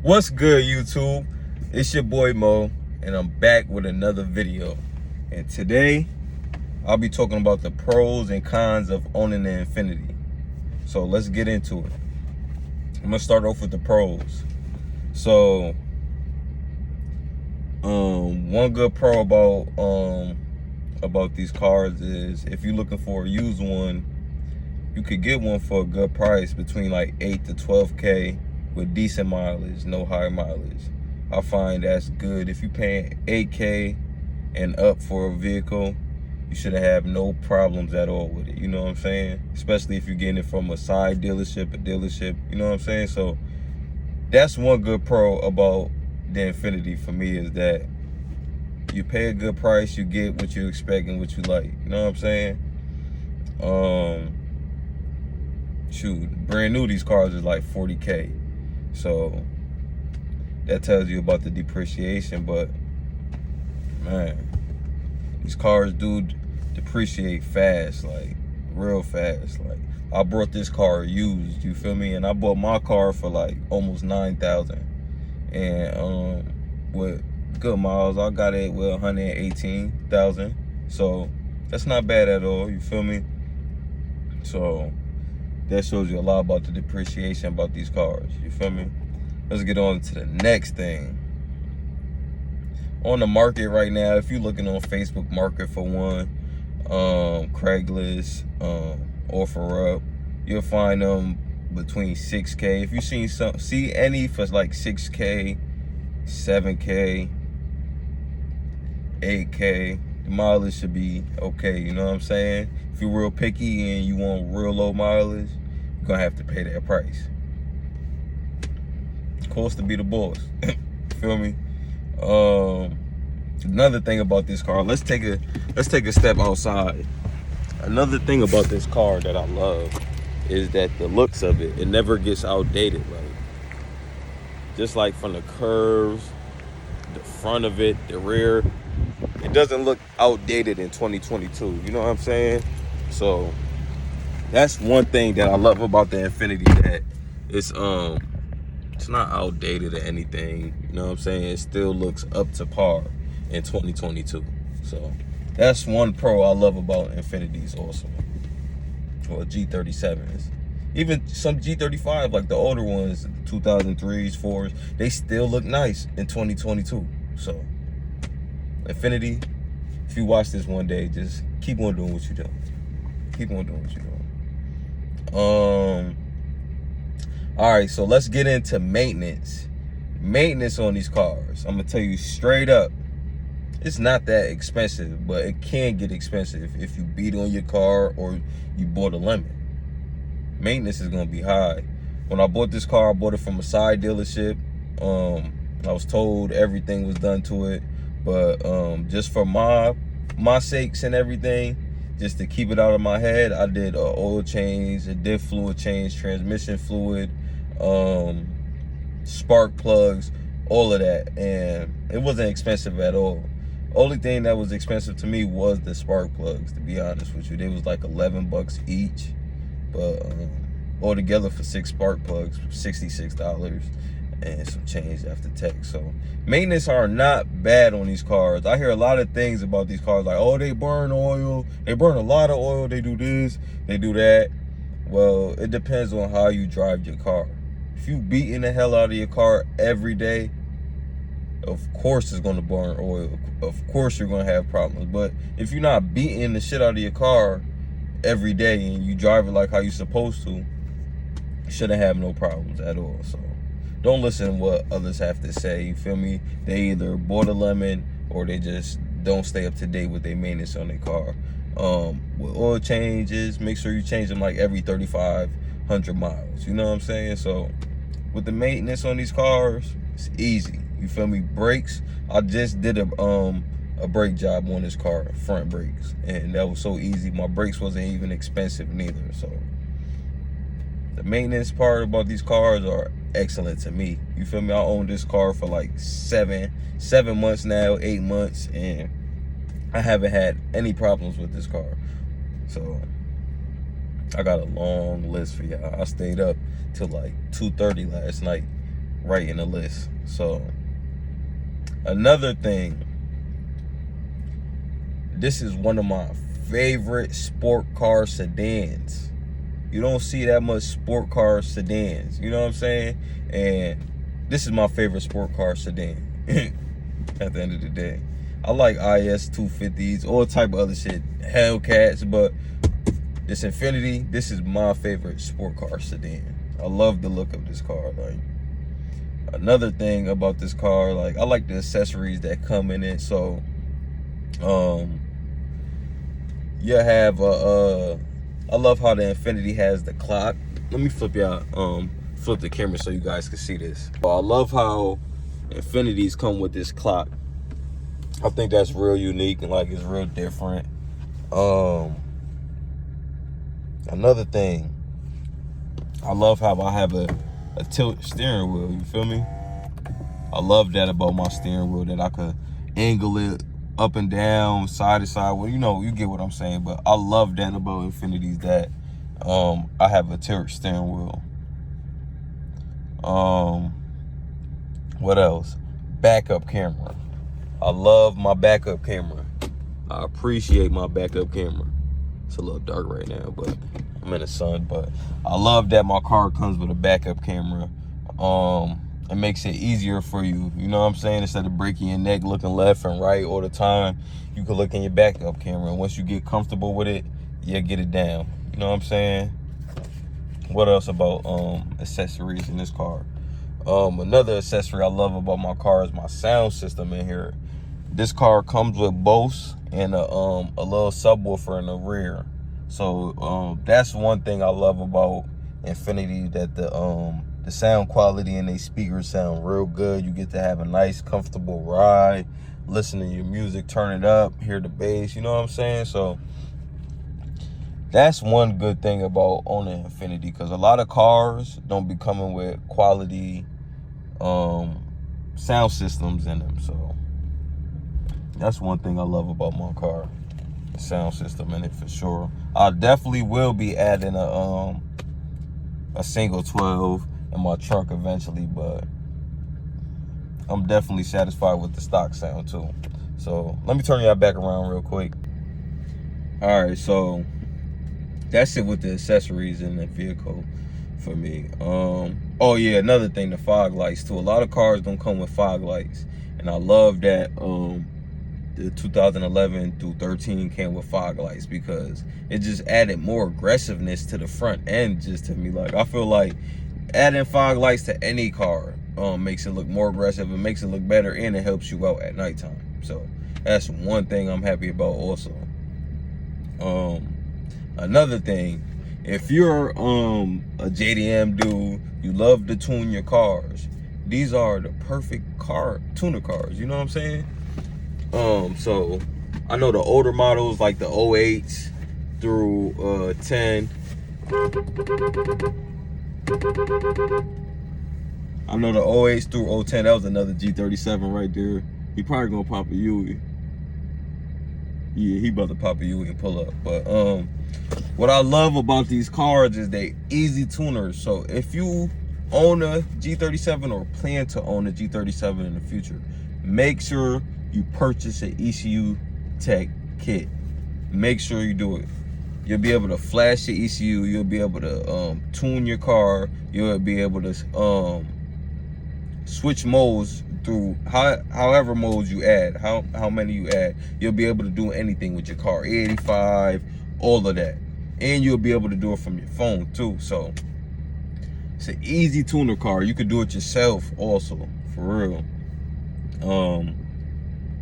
What's good, YouTube? It's your boy Mo, and I'm back with another video. And today, I'll be talking about the pros and cons of owning an Infiniti. So let's get into it. I'm gonna start off with the pros. So, one good pro about these cars is if you're looking for a used one, you could get one for a good price between like 8 to 12K with decent mileage, no high mileage. I find that's good. If you're paying 8K and up for a vehicle, you should have no problems at all with it. You know what I'm saying? Especially if you're getting it from a side dealership, a dealership. You know what I'm saying? So that's one good pro about the Infiniti for me, is that you pay a good price, you get what you expect and what you like. You know what I'm saying? Shoot, brand new, these cars is like 40K. So that tells you about the depreciation. But man, these cars do depreciate fast, like real fast. Like, I brought this car used, you feel me? And I bought my car for like almost 9,000. And with good miles, I got it with 118,000. So that's not bad at all, you feel me? So that shows you a lot about the depreciation about these cars, you feel me? Let's get on to the next thing. On the market right now, if you're looking on Facebook Market for one, Craigslist, OfferUp, you'll find them between 6K. If you see any for like 6K, 7K, 8K, the mileage should be okay, you know what I'm saying? If you're real picky and you want real low mileage, you're gonna have to pay that price. Cost to be the boss. Feel me? Another thing about this car, let's take a step outside. Another thing about this car that I love is that the looks of it never gets outdated. Like, just like from the curves, the front of it, the rear, it doesn't look outdated in 2022. You know what I'm saying? So that's one thing that I love about the Infiniti, that it's not outdated or anything. You know what I'm saying? It still looks up to par in 2022. So that's one pro I love about Infinitis also. Or G37s. Even some G35, like the older ones, 2003s, 4s, they still look nice in 2022. So Infiniti, if you watch this one day, just keep on doing what you're doing. Keep on doing what you're doing. All right, so let's get into maintenance. Maintenance on these cars, I'm gonna tell you straight up, it's not that expensive, but it can get expensive if you beat on your car or you bought a lemon. Maintenance is gonna be high. When I bought this car, I bought it from a side dealership. I was told everything was done to it, but just for my sakes and everything, just to keep it out of my head, I did an oil change, a diff fluid change, transmission fluid, spark plugs, all of that, and it wasn't expensive at all. Only thing that was expensive to me was the spark plugs, to be honest with you. They was like $11 each, but altogether for 6 spark plugs, $66 and some change after tax. So maintenance are not bad on these cars. I hear a lot of things about these cars, like, oh, they burn oil, they burn a lot of oil, they do this, they do that. Well, it depends on how you drive your car. If you beating the hell out of your car every day, of course it's going to burn oil. Of course you're going to have problems. But if you're not beating the shit out of your car every day and you drive it like how you're supposed to, you shouldn't have no problems at all. So don't listen to what others have to say, you feel me? They either bought a lemon or they just don't stay up to date with their maintenance on their car. With oil changes, make sure you change them like every 3,500 miles. You know what I'm saying? So with the maintenance on these cars, it's easy. You feel me? Brakes, I just did a brake job on this car, front brakes, and that was so easy. My brakes wasn't even expensive neither. So the maintenance part about these cars are excellent to me. You feel me? I own this car for like seven months now, 8 months, and I haven't had any problems with this car. So I got a long list for y'all. I stayed up till like 2:30 last night right in the list. So another thing, this is one of my favorite sport car sedans. You don't see that much sport car sedans, you know what I'm saying? And this is my favorite sport car sedan at the end of the day. I like IS 250s, all type of other shit, Hellcats, but this Infiniti, this is my favorite sport car sedan. I love the look of this car. Like, another thing about this car, like, I like the accessories that come in it. So you have I love how the Infiniti has the clock. Let me flip the camera so you guys can see this. I love how Infinitis come with this clock. I think that's real unique and like it's real different. Another thing, I love how I have a tilt steering wheel, you feel me? I love that about my steering wheel, that I could angle it up and down, side to side. Well, you know, you get what I'm saying, but I love that about Infinitis, that I have a tilt steering wheel. What else? Backup camera. I love my backup camera. I appreciate my backup camera. It's a little dark right now, but I'm in the sun. But I love that my car comes with a backup camera. It makes it easier for you, you know what I'm saying? Instead of breaking your neck looking left and right all the time, you can look in your backup camera, and once you get comfortable with it, you get it down, you know what I'm saying? What else about accessories in this car? Another accessory I love about my car is my sound system in here. This car comes with Bose and a little subwoofer in the rear. So that's one thing I love about Infiniti, that the sound quality in these speakers sound real good. You get to have a nice, comfortable ride, listen to your music, turn it up, hear the bass, you know what I'm saying? So that's one good thing about owning Infiniti, because a lot of cars don't be coming with quality sound systems in them. So that's one thing I love about my car, the sound system in it for sure. I definitely will be adding a single 12 in my trunk eventually, but I'm definitely satisfied with the stock sound too. So let me turn y'all back around real quick. All right, so that's it with the accessories in the vehicle for me. Oh yeah, another thing, the fog lights too. A lot of cars don't come with fog lights, and I love that the 2011 through 13 came with fog lights, because it just added more aggressiveness to the front end. Just to me, like, I feel like adding fog lights to any car makes it look more aggressive, it makes it look better, and it helps you out at nighttime. So that's one thing I'm happy about also. Another thing, if you're a JDM dude, you love to tune your cars, these are the perfect tuner cars, you know what I'm saying? So I know the older models, like the 08s through 10. I know the 08s through 010. That was another G37 right there. He probably gonna pop a Yui. Yeah, he about to pop a Yui and pull up. But what I love about these cars is they easy tuners. So if you own a G37 or plan to own a G37 in the future, make sure you purchase an ECU Tech kit. Make sure you do it. You'll be able to flash the ECU. You'll be able to tune your car. You'll be able to switch modes through however modes you add, how many you add. You'll be able to do anything with your car, E85, all of that. And you'll be able to do it from your phone too. So it's an easy tuner car. You could do it yourself also, for real.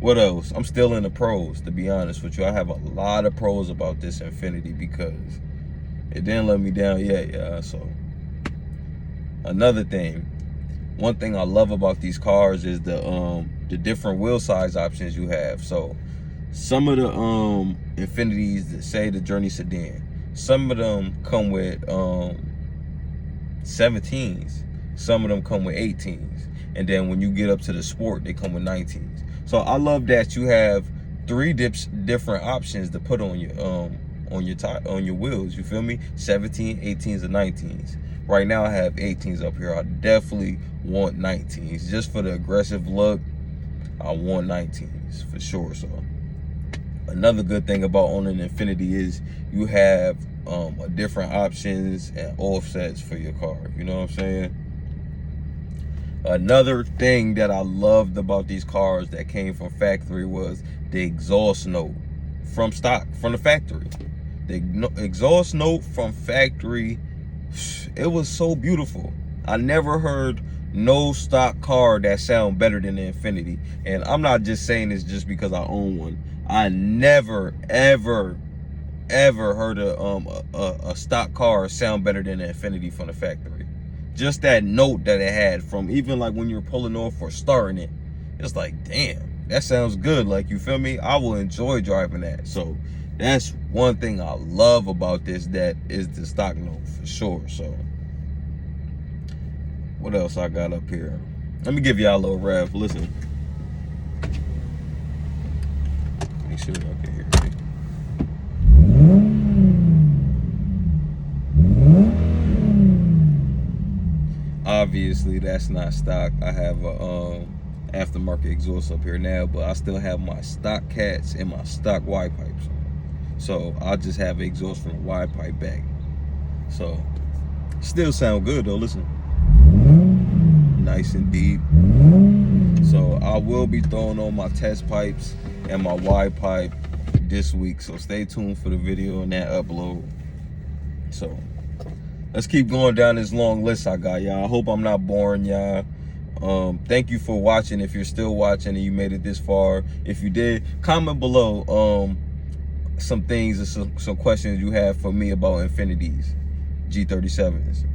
What else? I'm still in the pros, to be honest with you. I have a lot of pros about this Infiniti, because it didn't let me down yet, yeah. So another thing, one thing I love about these cars is the different wheel size options you have. So some of the Infinitis, that say the Journey Sedan, some of them come with 17s, some of them come with 18s, and then when you get up to the Sport, they come with 19s. So I love that you have three different options to put on your wheels, you feel me? 17, 18s, and 19s. Right now I have 18s up here. I definitely want 19s. Just for the aggressive look, I want 19s for sure. So another good thing about owning an Infiniti is you have different options and offsets for your car. You know what I'm saying? Another thing that I loved about these cars that came from factory was the exhaust note from the factory. The exhaust note from factory, it was so beautiful. I never heard no stock car that sound better than the Infiniti. And I'm not just saying this just because I own one. I never, ever heard a stock car sound better than the Infiniti from the factory. Just that note that it had from even like when you're pulling off or starting it, it's like, damn, that sounds good. Like, you feel me? I will enjoy driving that. So that's one thing I love about this, that is the stock note for sure. So what else I got up here? Let me give y'all a little rev. Listen. Make sure y'all can hear me. Obviously that's not stock. I have a aftermarket exhaust up here now, but I still have my stock cats and my stock wide pipes on. So I'll just have exhaust from the wide pipe back. So still sound good though. Listen, nice and deep. So I will be throwing on my test pipes and my wide pipe this week, so stay tuned for the video and that upload. So let's keep going down this long list I got, y'all. I hope I'm not boring y'all. Thank you for watching. If you're still watching and you made it this far, if you did, comment below some things and some questions you have for me about Infinitis G37s.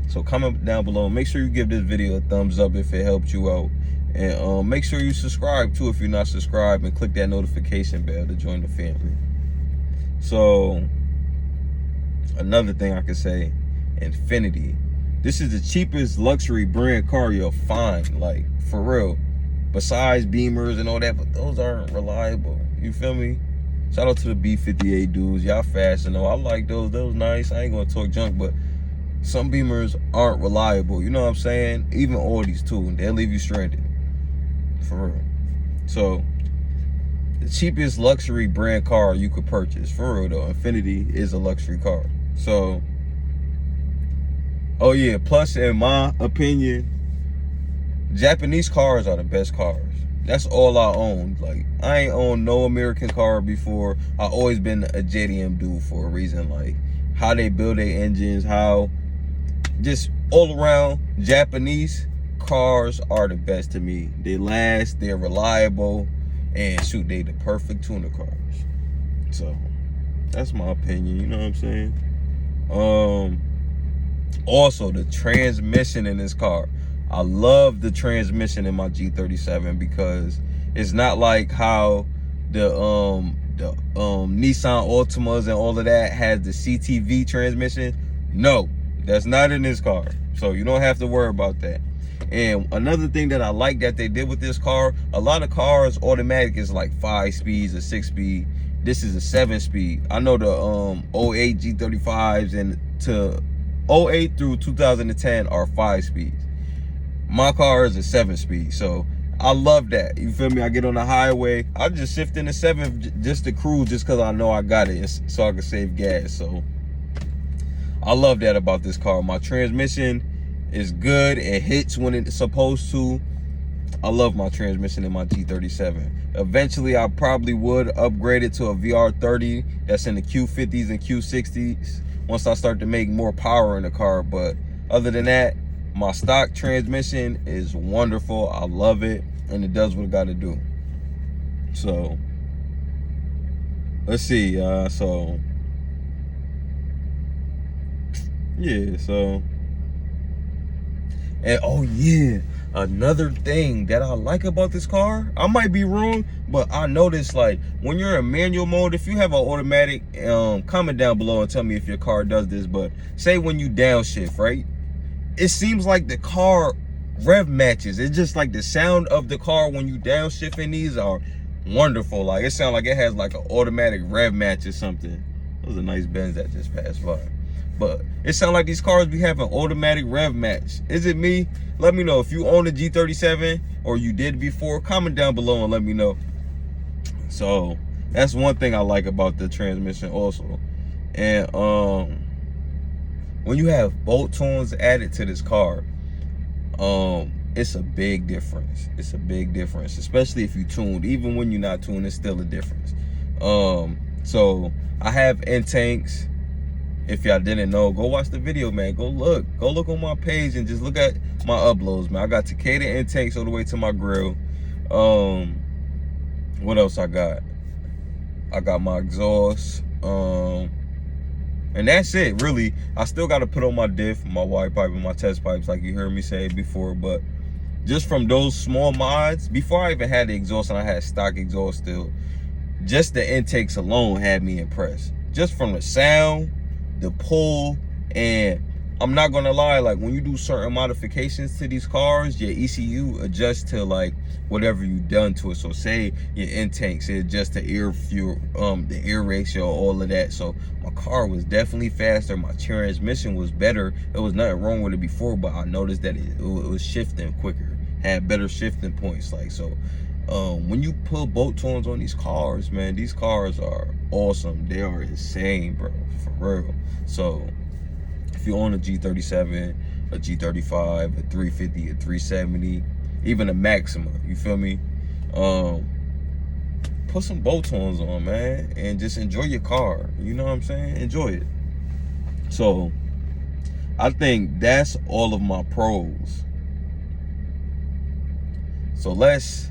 So comment down below. Make sure you give this video a thumbs up if it helped you out, and make sure you subscribe too if you're not subscribed, and click that notification bell to join the family. So another thing I could say, Infiniti, this is the cheapest luxury brand car you'll find, like, for real. Besides Beamers and all that, but those aren't reliable. You feel me? Shout out to the B58 dudes. Y'all fast and all. I like those. Those nice. I ain't gonna talk junk, but some Beamers aren't reliable. You know what I'm saying? Even Audis too. They'll leave you stranded. For real. So the cheapest luxury brand car you could purchase, for real though, Infiniti is a luxury car. So, oh yeah, plus in my opinion, Japanese cars are the best cars. That's all I own. Like, I ain't owned no American car before. I always been a JDM dude for a reason. Like, how they build their engines, how just all around Japanese cars are the best to me. They last, they're reliable, and shoot, they the perfect tuner cars. So that's my opinion, you know what I'm saying? Also the transmission in this car, I love the transmission in my G37 because it's not like how the Nissan Altimas and all of that has the CTV transmission. No, that's not in this car, so you don't have to worry about that. And another thing that I like that they did with this car, a lot of cars automatic is like 5 speeds or 6 speed. This is a 7 speed. I know the 08 G35s and to 08 through 2010 are 5 speeds. My car is a 7 speed, so I love that. You feel me? I get on the highway, I just shift into 7 just to cruise, just because I know I got it, so I can save gas. So I love that about this car. My transmission is good. It hits when it's supposed to. I love my transmission in my G37. Eventually, I probably would upgrade it to a VR30 that's in the Q50s and Q60s once I start to make more power in the car. But other than that, my stock transmission is wonderful. I love it, and it does what it got to do. So let's see. So yeah. So. And oh yeah, another thing that I like about this car, I might be wrong, but I noticed, like, when you're in manual mode, if you have an automatic, comment down below and tell me if your car does this, but say when you downshift, right? It seems like the car rev matches. It's just like the sound of the car when you downshift in these are wonderful. Like, it sounds like it has like an automatic rev match or something. That was a nice Benz that just passed by. But It sounds like these cars be having automatic rev match. Is it me? Let me know. If you own a G37 or you did before, comment down below and let me know. So that's one thing I like about the transmission also. And when you have bolt tones added to this car, it's a big difference. It's a big difference, especially if you tuned. Even when you're not tuned, it's still a difference. So I have intakes. If y'all didn't know, go watch the video, man. Go look on my page and just look at my uploads, man. I got Takeda intakes all the way to my grill. What else I got? I got my exhaust. And that's it, really. I still got to put on my diff, my wide pipe, and my test pipes, like you heard me say before. But just from those small mods, before I even had the exhaust and I had stock exhaust still, just the intakes alone had me impressed. Just from the sound, the pull, and I'm not gonna lie, like when you do certain modifications to these cars, your ECU adjusts to like whatever you done to it. So say your intakes, it adjusts to air fuel, the air ratio, all of that. So my car was definitely faster. My transmission was better. There was nothing wrong with it before, but I noticed that it was shifting quicker, had better shifting points. Like so, when you put bolt tones on these cars, man, these cars are awesome. They are insane, bro, for real. So if you own a G37, a G35, a 350, a 370, even a Maxima, you feel me? Put some bolt tones on, man, and just enjoy your car. You know what I'm saying? Enjoy it. So I think that's all of my pros. So let's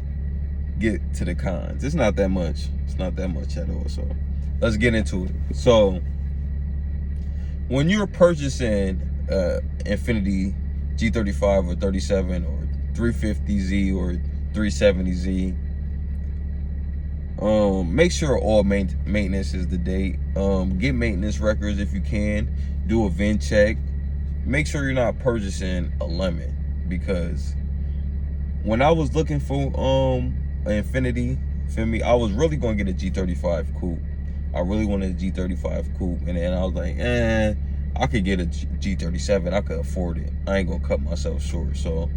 get to the cons. It's not that much. It's not that much at all. So let's get into it. So when you're purchasing Infiniti G35 or 37 or 350Z or 370Z, make sure all maintenance is the date. Get maintenance records if you can. Do a VIN check. Make sure you're not purchasing a lemon, because when I was looking for an Infiniti, feel me, I was really going to get a G35 coupe. I really wanted a G35 coupe, and then I was like, I could get a G37. I could afford it. I ain't gonna cut myself short. So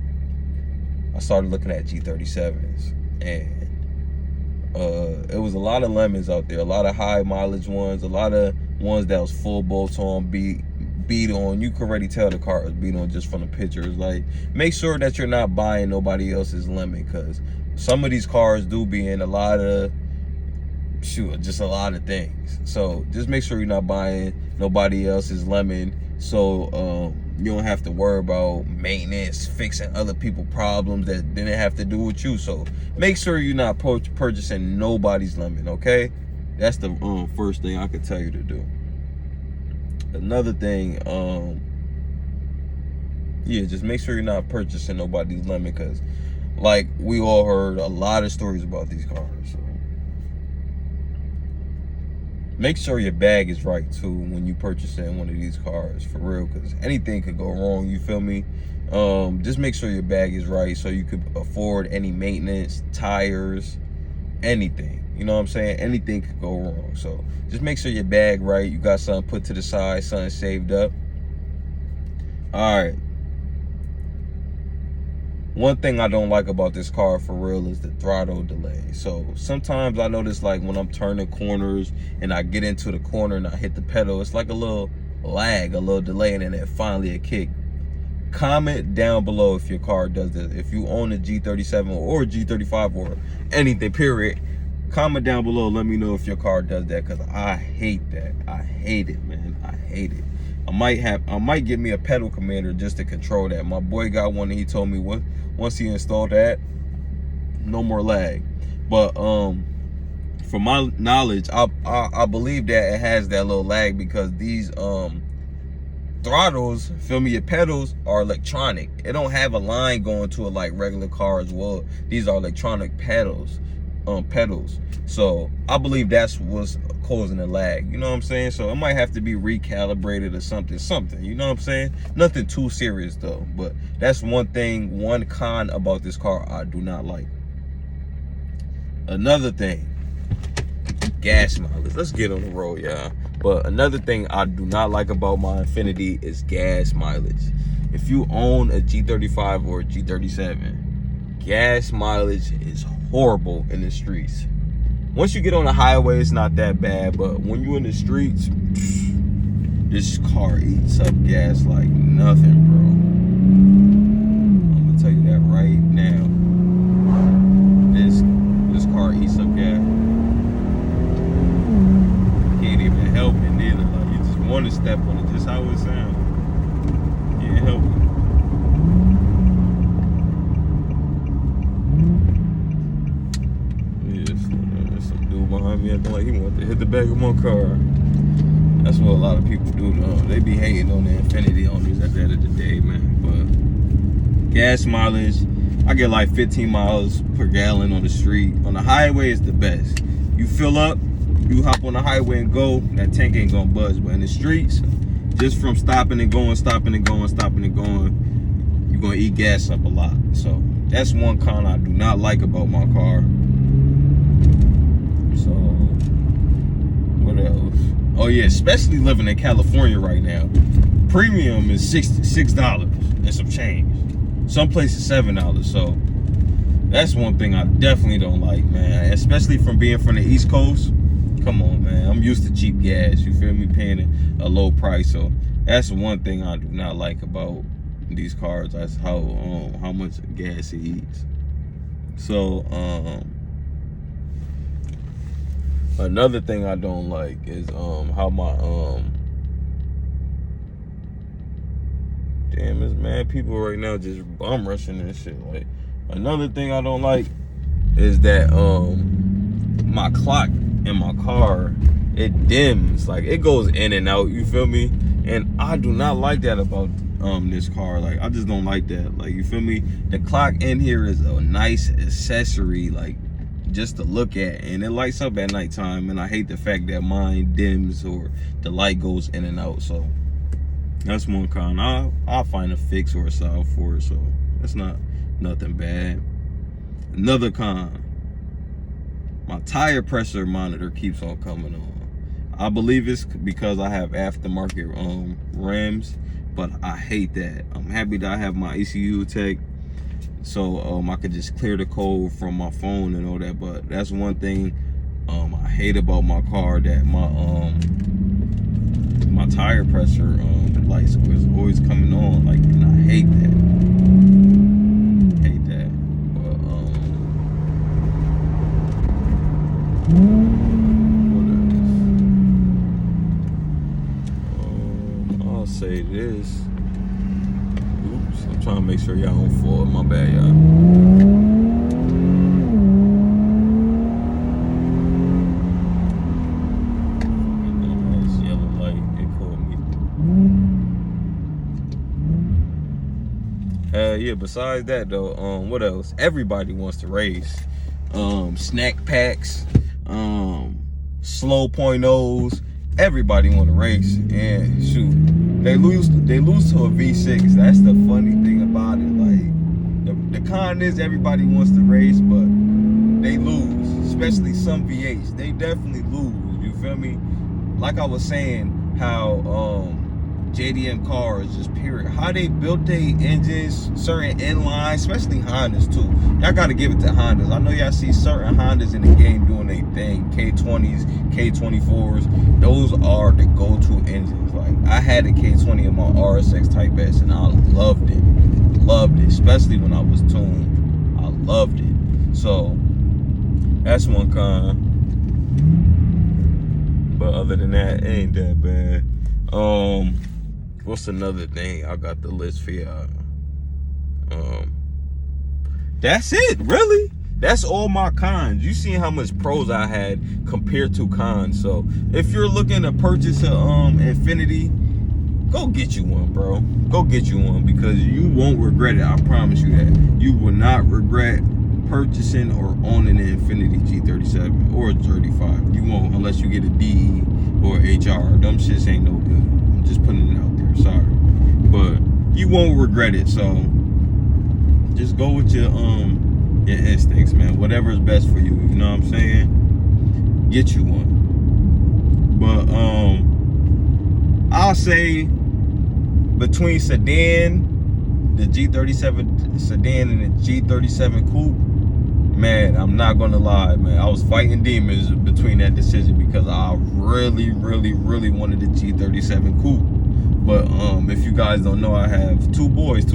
I started looking at G37s, and it was a lot of lemons out there, a lot of high mileage ones, a lot of ones that was full bolt on, beat on. You could already tell the car was beat on just from the pictures. Like, make sure that you're not buying nobody else's lemon, because some of these cars do be in a lot of just a lot of things. So just make sure you're not buying nobody else's lemon, so you don't have to worry about maintenance, fixing other people's problems that didn't have to do with you. So make sure you're not purchasing nobody's lemon, okay? That's the first thing I could tell you to do. Another thing, yeah, just make sure you're not purchasing nobody's lemon, because like we all heard a lot of stories about these cars. So make sure your bag is right too when you purchasing one of these cars, for real, because anything could go wrong, you feel me? Just make sure your bag is right so you could afford any maintenance, tires, anything. You know what I'm saying? Anything could go wrong. So just make sure your bag right, you got something put to the side, something saved up. All right. One thing I don't like about this car, for real, is the throttle delay. So sometimes I notice, like when I'm turning corners and I get into the corner and I hit the pedal, it's like a little lag, a little delay, and then it finally a kick. Comment down below if your car does this. If you own a G37 or a G35 or anything, period, comment down below. Let me know if your car does that, because I hate that. I hate it, man. I hate it. I might get me a pedal commander just to control that. My boy got one, and he told me once he installed that, no more lag. But from my knowledge, I believe that it has that little lag, because these throttles, feel me, your pedals are electronic. It don't have a line going to it like regular cars will. These are electronic pedals. So I believe that's what's causing the lag, you know what I'm saying? So it might have to be recalibrated or something, you know what I'm saying? Nothing too serious though, but that's one con about this car I do not like. Another thing, gas mileage. Let's get on the road, y'all. But another thing I do not like about my Infiniti is gas mileage. If you own a G35 or a G37, gas mileage is horrible in the streets. Once you get on the highway, it's not that bad, but when you're in the streets, this car eats up gas like nothing, bro. I'm gonna tell you that right now. This car eats up gas. Can't even help it neither. Like, you just want to step on it, just how it sounds. Can't help it. There's some dude behind me acting like he wanted to hit the back of my car. That's what a lot of people do, though. They be hating on the Infiniti owners at the end of the day, man. But gas mileage, I get like 15 miles per gallon on the street. On the highway is the best. You fill up, you hop on the highway and go, that tank ain't gonna budge. But in the streets, just from stopping and going, you're gonna eat gas up a lot. So that's one con I do not like about my car. So what else? Oh yeah, especially living in California right now. Premium is $6 and some change. Some places $7. So that's one thing I definitely don't like, man. Especially from being from the East Coast. Come on, man. I'm used to cheap gas. You feel me? Paying a low price. So that's one thing I do not like about these cars. That's how much gas it eats. So another thing I don't like is how my damn, it's mad people right now just bum rushing and shit. Like, another thing I don't like is that my clock in my car, it dims. Like, it goes in and out, you feel me? And I do not like that about this car. Like, I just don't like that. Like, you feel me? The clock in here is a nice accessory, like, just to look at, and it lights up at nighttime, and I hate the fact that mine dims or the light goes in and out. So that's one con. I'll find a fix or a solve for it, so that's not nothing bad. Another con, my tire pressure monitor keeps on coming on. I believe it's because I have aftermarket rims, but I hate that. I'm happy that I have my ECU tech, so I could just clear the code from my phone and all that. But that's one thing I hate about my car, that my tire pressure lights is always coming on. Like, and I hate that. Hate that. But what else? I'll say this. Oops, I'm trying to make sure y'all don't fall. My bad, y'all. Yeah, besides that though, what else? Everybody wants to race. Snack packs, slow .0s, everybody want to race. And shoot, they lose to a V6. That's the funny thing about it. Like, the con is everybody wants to race, but they lose. Especially some V8s. They definitely lose. You feel me? Like I was saying, how JDM cars, just period, how they built their engines, certain inlines, especially Hondas too. Y'all gotta give it to Hondas. I know y'all see certain Hondas in the game doing their thing, K20s, K24s. Those are the go-to engines. Like, I had a K20 in my RSX Type S, and I loved it, especially when I was tuned. I loved it. So that's one con. But other than that, it ain't that bad. What's another thing I got the list for y'all? That's it, really. That's all my cons. You seen how much pros I had compared to cons. So if you're looking to purchase a Infiniti, go get you one, bro. Go get you one, because you won't regret it. I promise you that. You will not regret purchasing or owning an Infiniti G37 or a 35. You won't, unless you get a DE or HR. Them shits ain't no good. I'm just putting it out there. Sorry, but you won't regret it. So just go with your instincts, man. Whatever is best for you. You know what I'm saying? Get you one. But I'll say between sedan, the G37 sedan and the G37 coupe, man, I'm not gonna lie, man. I was fighting demons between that decision because I really wanted the G37 coupe. But if you guys don't know, I have two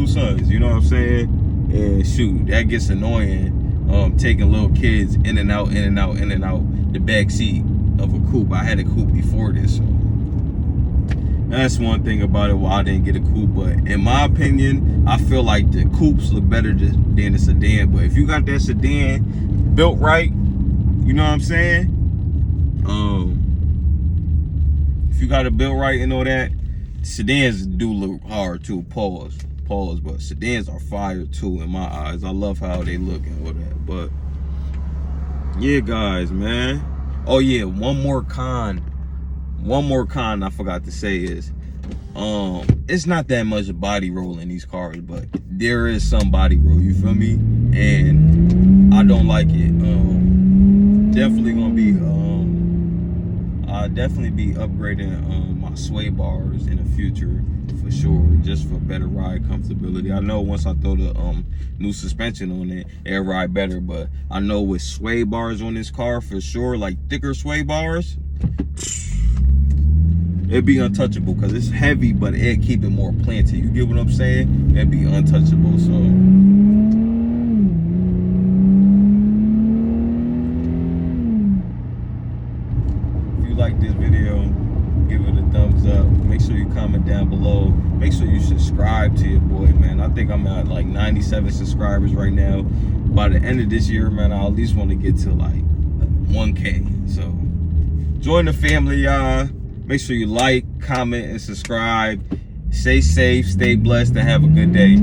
sons, you know what I'm saying? And shoot, that gets annoying, taking little kids in and out the back seat of a coupe. I had a coupe before this, so that's one thing about it why I didn't get a coupe. But in my opinion, I feel like the coupes look better than the sedan. But if you got that sedan built right, you know what I'm saying? If you got it built right and all that, sedans do look hard too. Pause. But sedans are fire too in my eyes. I love how they look and all that. But yeah, guys, man. Oh yeah, one more con I forgot to say is it's not that much body roll in these cars, but there is some body roll, you feel me? And I don't like it. Definitely gonna be I'll definitely be upgrading my sway bars in the future for sure, just for better ride comfortability. I know once I throw the new suspension on it, it'll ride better, but I know with sway bars on this car for sure, like thicker sway bars, it'd be untouchable because it's heavy, but it'd keep it more planted. You get what I'm saying? It'd be untouchable. So if you like this video, give it a thumbs up. Make sure you comment down below. Make sure you subscribe to your boy, man. I think I'm at like 97 subscribers right now. By the end of this year, man, I at least want to get to like 1K. So join the family, y'all. Make sure you like, comment, and subscribe. Stay safe, stay blessed, and have a good day.